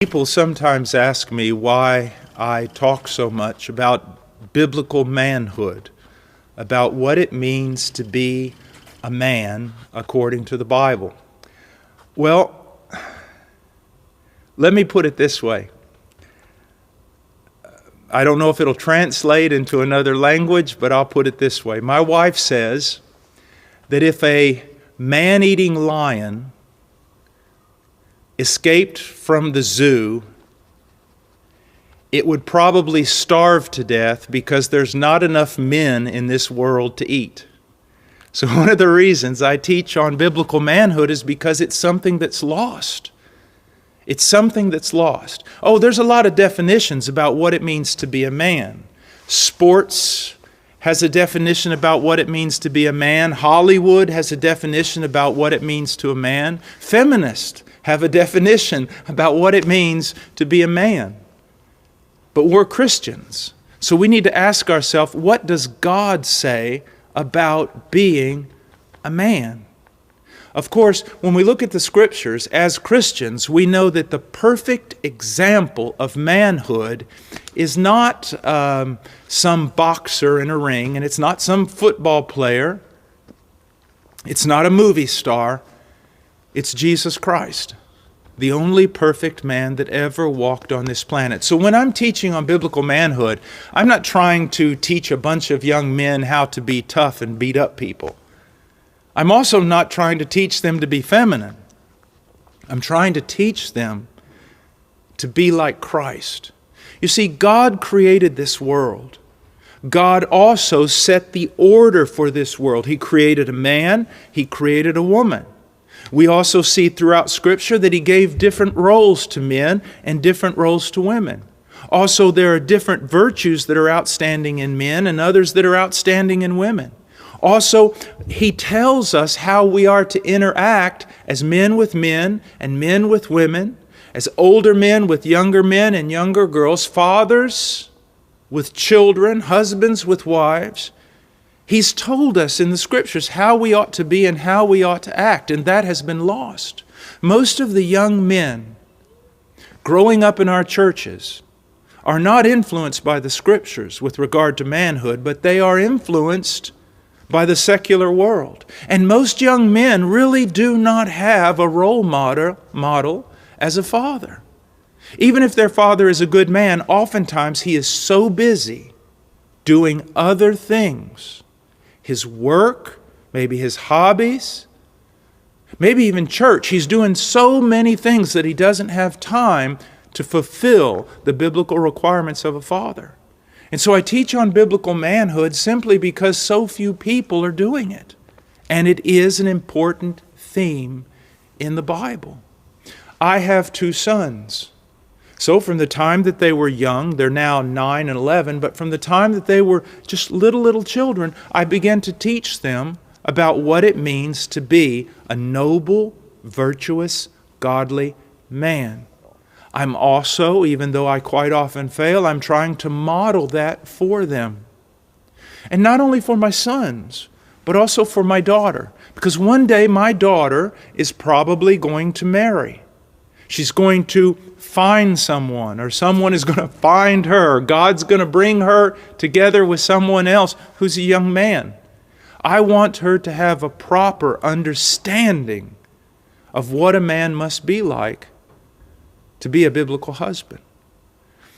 People sometimes ask me why I talk so much about biblical manhood, about what it means to be a man according to the Bible. Well, let me put it this way. I don't know if it'll translate into another language, but I'll put it this way. My wife says that if a man-eating lion escaped from the zoo, it would probably starve to death because there's not enough men in this world to eat. So one of the reasons I teach on biblical manhood is because it's something that's lost. It's something that's lost. Oh, there's a lot of definitions about what it means to be a man. Sports has a definition about what it means to be a man. Hollywood has a definition about what it means to a man. Feminists have a definition about what it means to be a man. But we're Christians, so we need to ask ourselves, what does God say about being a man? Of course, when we look at the Scriptures, as Christians, we know that the perfect example of manhood is not some boxer in a ring, and it's not some football player. It's not a movie star. It's Jesus Christ, the only perfect man that ever walked on this planet. So when I'm teaching on biblical manhood, I'm not trying to teach a bunch of young men how to be tough and beat up people. I'm also not trying to teach them to be feminine. I'm trying to teach them to be like Christ. You see, God created this world. God also set the order for this world. He created a man, He created a woman. We also see throughout Scripture that He gave different roles to men and different roles to women. Also, there are different virtues that are outstanding in men and others that are outstanding in women. Also, He tells us how we are to interact as men with men and men with women, as older men with younger men and younger girls, fathers with children, husbands with wives. He's told us in the Scriptures how we ought to be and how we ought to act, and that has been lost. Most of the young men growing up in our churches are not influenced by the Scriptures with regard to manhood, but they are influenced by the secular world. And most young men really do not have a role model as a father. Even if their father is a good man, oftentimes he is so busy doing other things. His work, maybe his hobbies, maybe even church. He's doing so many things that he doesn't have time to fulfill the biblical requirements of a father. And so I teach on biblical manhood simply because so few people are doing it. And it is an important theme in the Bible. I have 2 sons. So from the time that they were young, they're now 9 and 11, but from the time that they were just little children, I began to teach them about what it means to be a noble, virtuous, godly man. I'm also, even though I quite often fail, I'm trying to model that for them. And not only for my sons, but also for my daughter. Because one day my daughter is probably going to marry. She's going to find someone, or someone is going to find her. God's going to bring her together with someone else who's a young man. I want her to have a proper understanding of what a man must be like to be a biblical husband.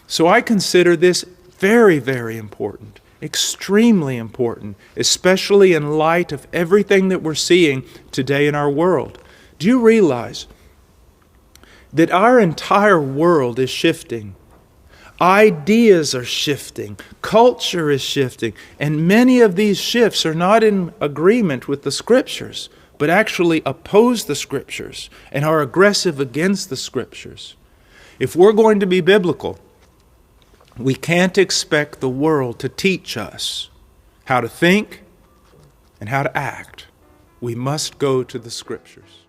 So I consider this very, very important, extremely important, especially in light of everything that we're seeing today in our world. Do you realize that our entire world is shifting? Ideas are shifting. Culture is shifting. And many of these shifts are not in agreement with the Scriptures, but actually oppose the Scriptures and are aggressive against the Scriptures. If we're going to be biblical, we can't expect the world to teach us how to think and how to act. We must go to the Scriptures.